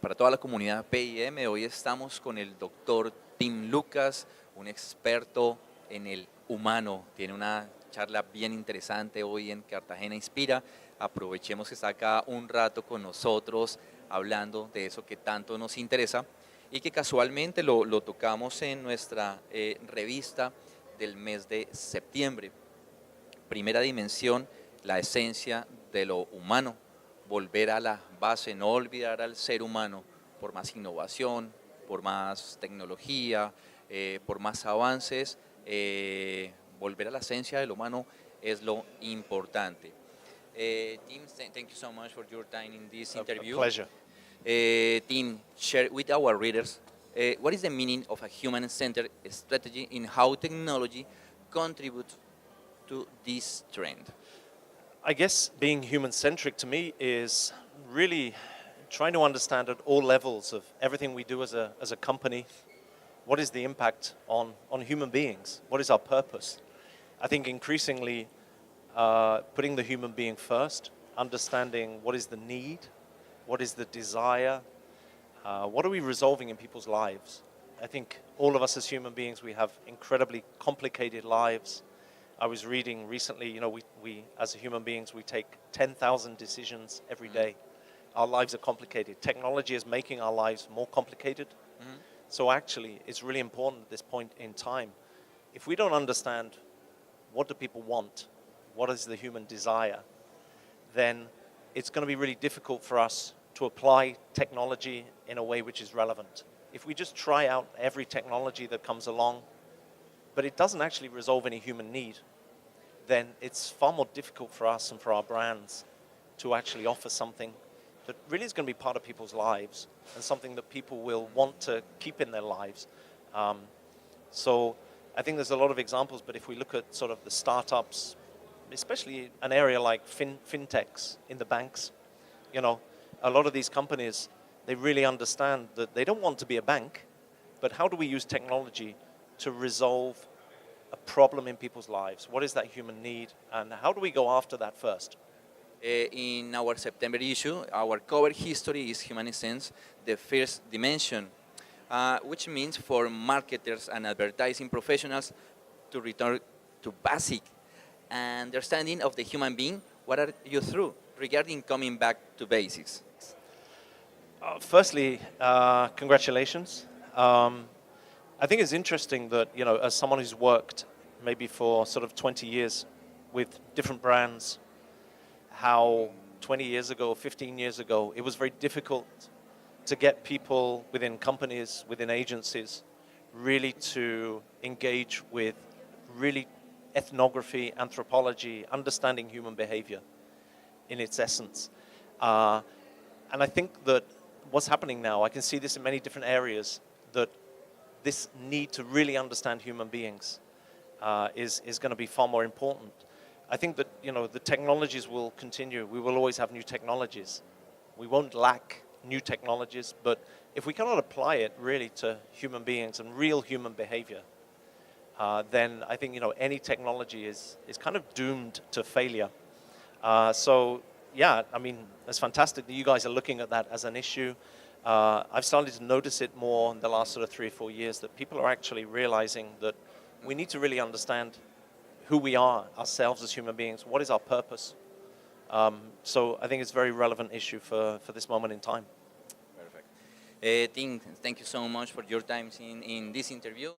para toda la comunidad PIM. Hoy estamos con el doctor Tim Lucas, un experto en el humano. Tiene una charla bien interesante hoy en Cartagena Inspira. Aprovechemos que está acá un rato con nosotros hablando de eso que tanto nos interesa y que casualmente lo tocamos en nuestra revista del mes de septiembre. Primera dimensión, la esencia de lo humano, volver a la base, no olvidar al ser humano por más innovación, por más tecnología, por más avances, volver a la esencia del humano es lo importante. Tim, thank you so much for your time in this interview. A pleasure. Tim, share with our readers what is the meaning of a human-centered strategy in how technology contributes to this trend? I guess being human-centric to me is really trying to understand at all levels of everything we do as a company, what is the impact on human beings? What is our purpose? I think increasingly putting the human being first, understanding what is the need, what is the desire, what are we resolving in people's lives? I think all of us as human beings, we have incredibly complicated lives. I was reading recently, we as human beings, we take 10,000 decisions every day. Our lives are complicated. Technology is making our lives more complicated. So actually, it's really important at this point in time. If we don't understand what do people want, what is the human desire, then it's going to be really difficult for us to apply technology in a way which is relevant. If we just try out every technology that comes along, but it doesn't actually resolve any human need, then it's far more difficult for us and for our brands to actually offer something that really is going to be part of people's lives and something that people will want to keep in their lives. So I think there's a lot of examples, but if we look at sort of the startups, especially an area like fintechs in the banks, a lot of these companies, they really understand that they don't want to be a bank, but how do we use technology to resolve a problem in people's lives? What is that human need? And how do we go after that first? In our September issue, our cover history is Human Essence, the first dimension, which means for marketers and advertising professionals to return to basic understanding of the human being. What are you through regarding coming back to basics? Firstly, congratulations. I think it's interesting that, as someone who's worked maybe for sort of 20 years with different brands, how 20 years ago, 15 years ago, it was very difficult to get people within companies, within agencies, really to engage with really ethnography, anthropology, understanding human behavior in its essence. And I think that what's happening now, I can see this in many different areas, that this need to really understand human beings is going to be far more important. I think that, the technologies will continue. We will always have new technologies. We won't lack new technologies, but if we cannot apply it really to human beings and real human behavior, then I think, any technology is kind of doomed to failure. So, yeah, I mean, it's fantastic that you guys are looking at that as an issue. I've started to notice it more in the last sort of 3 or 4 years, that people are actually realizing that we need to really understand who we are ourselves as human beings. What is our purpose? So I think it's a very relevant issue for this moment in time. Perfect. Tim, thank you so much for your time in this interview.